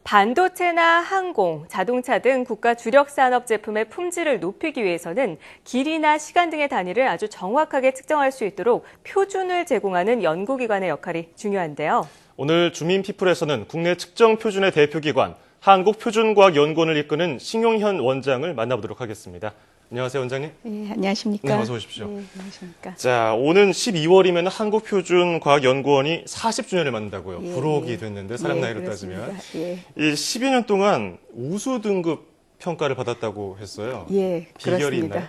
반도체나 항공, 자동차 등 국가 주력 산업 제품의 품질을 높이기 위해서는 길이나 시간 등의 단위를 아주 정확하게 측정할 수 있도록 표준을 제공하는 연구기관의 역할이 중요한데요. 오늘 주민피플에서는 국내 측정 표준의 대표기관 한국표준과학연구원을 이끄는 신용현 원장을 만나보도록 하겠습니다. 안녕하세요, 원장님. 네, 안녕하십니까. 네, 어서 오십시오. 네, 안녕하십니까. 자, 오는 12월이면 한국표준과학연구원이 40주년을 맞는다고요. 예, 불혹이 예. 됐는데 사람 예, 나이로 그렇습니다. 따지면. 예. 이 10여 년 동안 우수 등급 평가를 받았다고 했어요. 예, 비결이 그렇습니다. 있나요?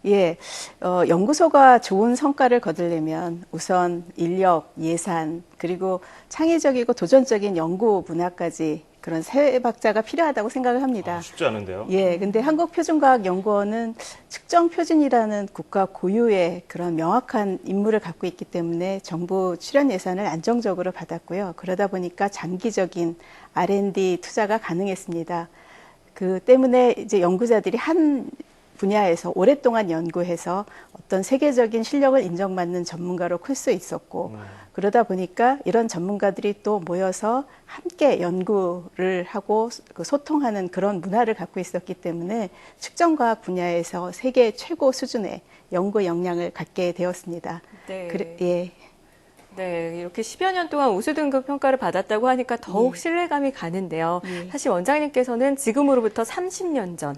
예, 연구소가 좋은 성과를 거두려면 우선 인력, 예산, 그리고 창의적이고 도전적인 연구 문화까지 그런 세 박자가 필요하다고 생각을 합니다. 쉽지 않은데요. 예, 근데 한국표준과학연구원은 측정 표준이라는 국가 고유의 그런 명확한 임무를 갖고 있기 때문에 정부 출연 예산을 안정적으로 받았고요. 그러다 보니까 장기적인 R&D 투자가 가능했습니다. 그 때문에 이제 연구자들이 한 분야에서 오랫동안 연구해서 어떤 세계적인 실력을 인정받는 전문가로 클 수 있었고, 그러다 보니까 이런 전문가들이 또 모여서 함께 연구를 하고 소통하는 그런 문화를 갖고 있었기 때문에 측정과학 분야에서 세계 최고 수준의 연구 역량을 갖게 되었습니다. 네. 예. 네, 이렇게 10여 년 동안 우수 등급 평가를 받았다고 하니까 더욱 신뢰감이 가는데요. 사실 원장님께서는 지금으로부터 30년 전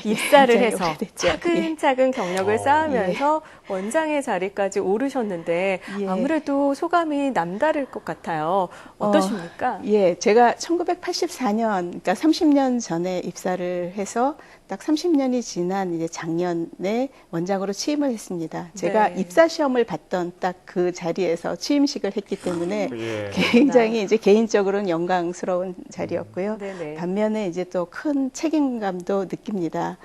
입사를 해서 차근차근 경력을 쌓으면서 원장의 자리까지 오르셨는데 아무래도 소감이 남다를 것 같아요. 어떠십니까? 예, 제가 1984년, 그러니까 30년 전에 입사를 해서 딱 30년이 지난 이제 작년에 원장으로 취임을 했습니다. 제가 입사 시험을 봤던 딱 그 자리에서 취임식을 했기 때문에 굉장히 이제 개인적으로는 영광스러운 자리였고요. 반면에 이제 또 큰 책임감도 느낍니다.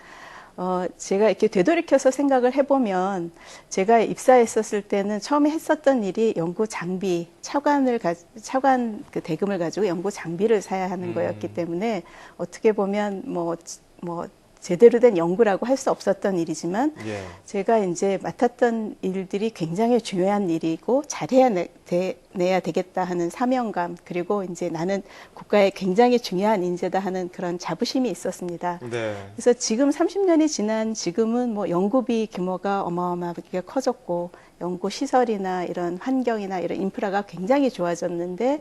제가 이렇게 되돌이켜서 생각을 해보면 제가 입사했었을 때는 처음에 했었던 일이 연구 장비, 차관 그 대금을 가지고 연구 장비를 사야 하는 거였기 때문에 어떻게 보면 뭐 제대로 된 연구라고 할 수 없었던 일이지만 제가 이제 맡았던 일들이 굉장히 중요한 일이고 잘해내야 되겠다 하는 사명감, 그리고 이제 나는 국가의 굉장히 중요한 인재다 하는 그런 자부심이 있었습니다. 그래서 지금 30년이 지난 지금은 뭐 연구비 규모가 어마어마하게 커졌고 연구 시설이나 이런 환경이나 이런 인프라가 굉장히 좋아졌는데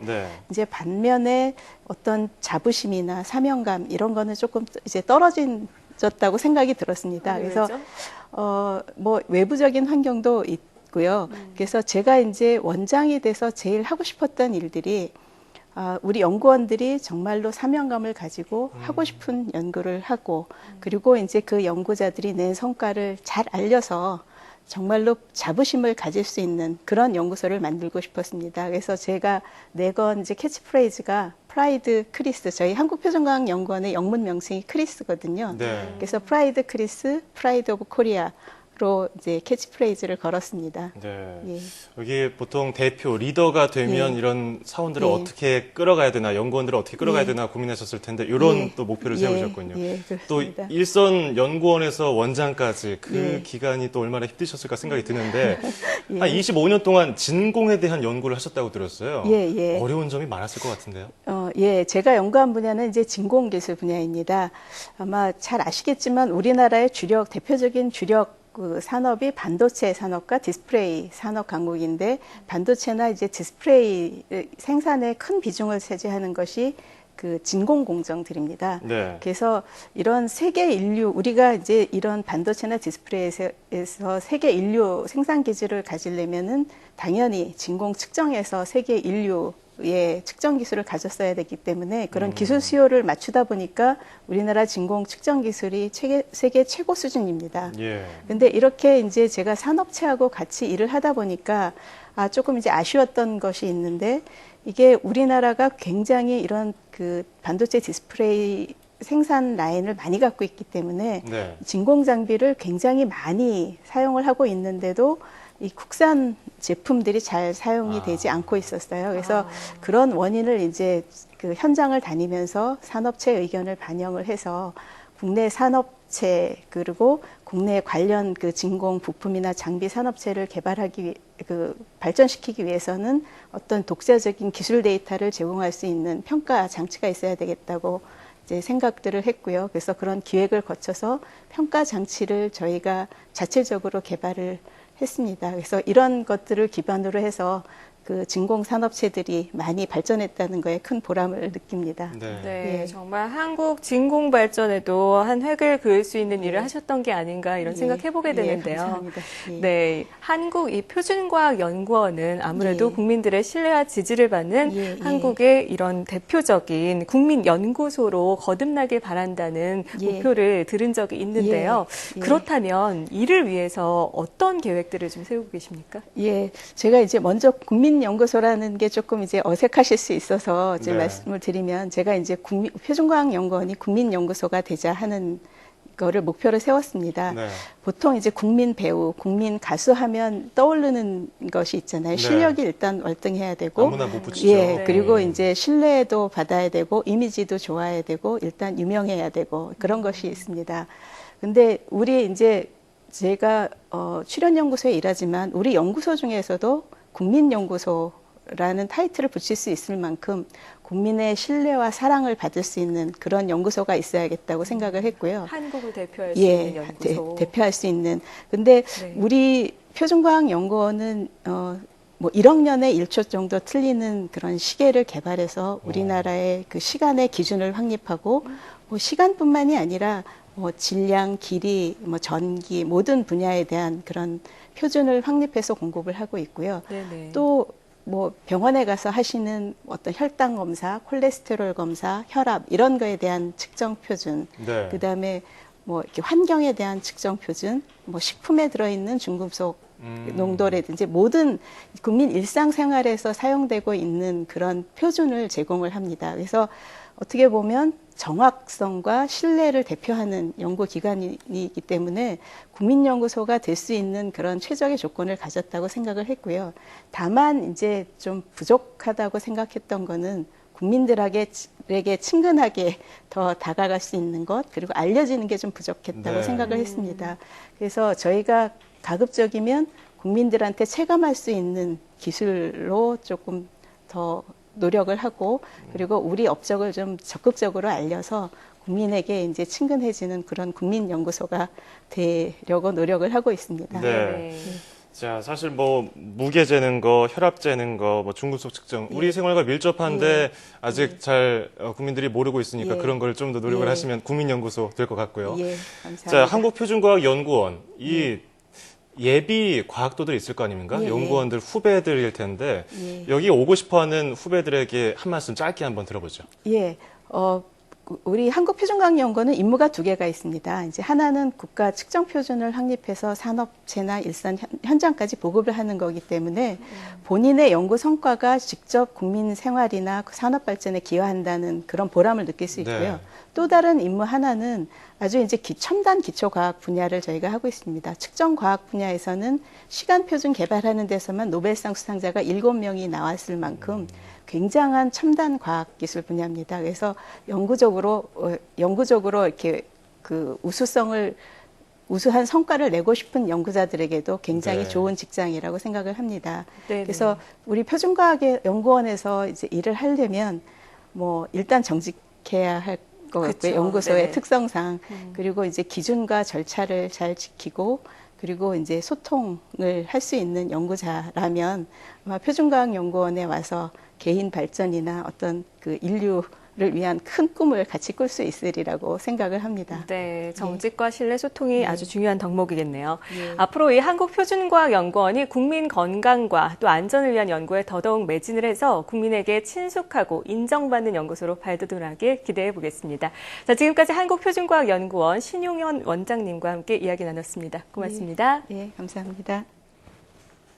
이제 반면에 어떤 자부심이나 사명감 이런 거는 조금 이제 떨어졌다고 생각이 들었습니다. 그래서 뭐 외부적인 환경도 있고요. 그래서 제가 이제 원장이 돼서 제일 하고 싶었던 일들이 우리 연구원들이 정말로 사명감을 가지고 하고 싶은 연구를 하고, 그리고 이제 그 연구자들이 낸 성과를 잘 알려서 정말로 자부심을 가질 수 있는 그런 연구소를 만들고 싶었습니다. 그래서 제가 내건 이제 캐치프레이즈가 프라이드 크리스, 저희 한국표준과학연구원의 영문 명칭이 크리스거든요. 그래서 프라이드 크리스, 프라이드 오브 코리아로 이제 캐치프레이즈를 걸었습니다. 여기 보통 대표, 리더가 되면 이런 사원들을 어떻게 끌어가야 되나, 연구원들을 어떻게 끌어가야 되나 고민하셨을 텐데 이런 또 목표를 세우셨군요. 또 일선 연구원에서 원장까지 그 기간이 또 얼마나 힘드셨을까 생각이 드는데 한 25년 동안 진공에 대한 연구를 하셨다고 들었어요. 어려운 점이 많았을 것 같은데요. 제가 연구한 분야는 이제 진공기술 분야입니다. 아마 잘 아시겠지만 우리나라의 대표적인 주력 그 산업이 반도체 산업과 디스플레이 산업 강국인데, 반도체나 이제 디스플레이 생산에 큰 비중을 차지하는 것이 그 진공 공정들입니다. 그래서 이런 세계 인류, 우리가 이제 이런 반도체나 디스플레이에서 세계 인류 생산 기지를 가지려면은 당연히 진공 측정에서 세계 인류의 측정 기술을 가졌어야 되기 때문에 그런 기술 수요를 맞추다 보니까 우리나라 진공 측정 기술이 세계 최고 수준입니다. 근데 이렇게 이제 제가 산업체하고 같이 일을 하다 보니까 조금 이제 아쉬웠던 것이 있는데, 이게 우리나라가 굉장히 이런 그 반도체 디스플레이 생산 라인을 많이 갖고 있기 때문에 진공 장비를 굉장히 많이 사용을 하고 있는데도 이 국산 제품들이 잘 사용이 되지 않고 있었어요. 그래서 그런 원인을 이제 그 현장을 다니면서 산업체 의견을 반영을 해서 국내 산업체 그리고 국내 관련 그 진공 부품이나 장비 산업체를 개발하기 발전시키기 위해서는 어떤 독자적인 기술 데이터를 제공할 수 있는 평가 장치가 있어야 되겠다고 이제 생각들을 했고요. 그래서 그런 기획을 거쳐서 평가 장치를 저희가 자체적으로 개발을 했습니다. 그래서 이런 것들을 기반으로 해서 그 진공산업체들이 많이 발전했다는 거에 큰 보람을 느낍니다. 네, 정말 한국 진공 발전에도 한 획을 그을 수 있는 일을 하셨던 게 아닌가 이런 생각해보게 되는데요. 감사합니다. 네, 한국 이 표준과학연구원은 아무래도 국민들의 신뢰와 지지를 받는 한국의 이런 대표적인 국민연구소로 거듭나길 바란다는 목표를 들은 적이 있는데요. 그렇다면 이를 위해서 어떤 계획들을 좀 세우고 계십니까? 제가 이제 먼저 국민연구소라는 게 조금 이제 어색하실 수 있어서 이제 말씀을 드리면 제가 이제 표준과학연구원이 국민연구소가 되자 하는 거를 목표로 세웠습니다. 보통 이제 국민 배우, 국민 가수 하면 떠오르는 것이 있잖아요. 실력이 일단 월등해야 되고, 아무나 못 붙이죠. 그리고 이제 신뢰도 받아야 되고, 이미지도 좋아야 되고, 일단 유명해야 되고 그런 것이 있습니다. 근데 우리 이제 제가 출연연구소에 일하지만 우리 연구소 중에서도 국민연구소라는 타이틀을 붙일 수 있을 만큼 국민의 신뢰와 사랑을 받을 수 있는 그런 연구소가 있어야겠다고 생각을 했고요. 한국을 대표할 수 있는 연구소. 대표할 수 있는. 근데 우리 표준과학연구원은 뭐 1억 년에 1초 정도 틀리는 그런 시계를 개발해서 우리나라의 그 시간의 기준을 확립하고 뭐 시간뿐만이 아니라 뭐 질량, 길이, 뭐 전기 모든 분야에 대한 그런 표준을 확립해서 공급을 하고 있고요. 또 뭐 병원에 가서 하시는 어떤 혈당 검사, 콜레스테롤 검사, 혈압 이런 거에 대한 측정 표준, 그다음에 뭐 이렇게 환경에 대한 측정 표준, 뭐 식품에 들어있는 중금속 농도라든지 모든 국민 일상생활에서 사용되고 있는 그런 표준을 제공을 합니다. 그래서 어떻게 보면 정확성과 신뢰를 대표하는 연구기관이기 때문에 국민연구소가 될 수 있는 그런 최적의 조건을 가졌다고 생각을 했고요. 다만 이제 좀 부족하다고 생각했던 거는 국민들에게 친근하게 더 다가갈 수 있는 것, 그리고 알려지는 게 좀 부족했다고 생각을 했습니다. 그래서 저희가 가급적이면 국민들한테 체감할 수 있는 기술로 조금 더 노력을 하고, 그리고 우리 업적을 좀 적극적으로 알려서 국민에게 이제 친근해지는 그런 국민연구소가 되려고 노력을 하고 있습니다. 자, 사실 뭐 무게 재는 거, 혈압 재는 거, 뭐 중금속 측정, 우리 생활과 밀접한데 아직 잘 국민들이 모르고 있으니까 그런 걸 좀 더 노력을 하시면 국민연구소 될 것 같고요. 감사합니다. 자, 한국표준과학연구원 이 예비 과학도들 있을 거 아닙니까? 연구원들 후배들일 텐데 여기 오고 싶어하는 후배들에게 한 말씀 짧게 한번 들어보죠. 우리 한국표준과학연구원은 임무가 2개가 있습니다. 이제 하나는 국가 측정 표준을 확립해서 산업체나 일선 현장까지 보급을 하는 거기 때문에 본인의 연구 성과가 직접 국민 생활이나 산업 발전에 기여한다는 그런 보람을 느낄 수 있고요. 또 다른 임무 하나는 아주 이제 첨단 기초과학 분야를 저희가 하고 있습니다. 측정과학 분야에서는 시간 표준 개발하는 데서만 노벨상 수상자가 7명이 나왔을 만큼 굉장한 첨단 과학 기술 분야입니다. 그래서 영구적으로 이렇게 그 우수한 성과를 내고 싶은 연구자들에게도 굉장히 좋은 직장이라고 생각을 합니다. 그래서 우리 표준과학연구원에서 이제 일을 하려면 뭐 일단 정직해야 할 것 같고요. 연구소의 특성상. 그리고 이제 기준과 절차를 잘 지키고, 그리고 이제 소통을 할 수 있는 연구자라면 아마 표준과학연구원에 와서 개인 발전이나 어떤 그 인류를 위한 큰 꿈을 같이 꿀 수 있으리라고 생각을 합니다. 네, 정직과 신뢰 소통이 아주 중요한 덕목이겠네요. 앞으로 이 한국표준과학연구원이 국민 건강과 또 안전을 위한 연구에 더더욱 매진을 해서 국민에게 친숙하고 인정받는 연구소로 발돋움하길 기대해 보겠습니다. 자, 지금까지 한국표준과학연구원 신용현 원장님과 함께 이야기 나눴습니다. 고맙습니다. 감사합니다.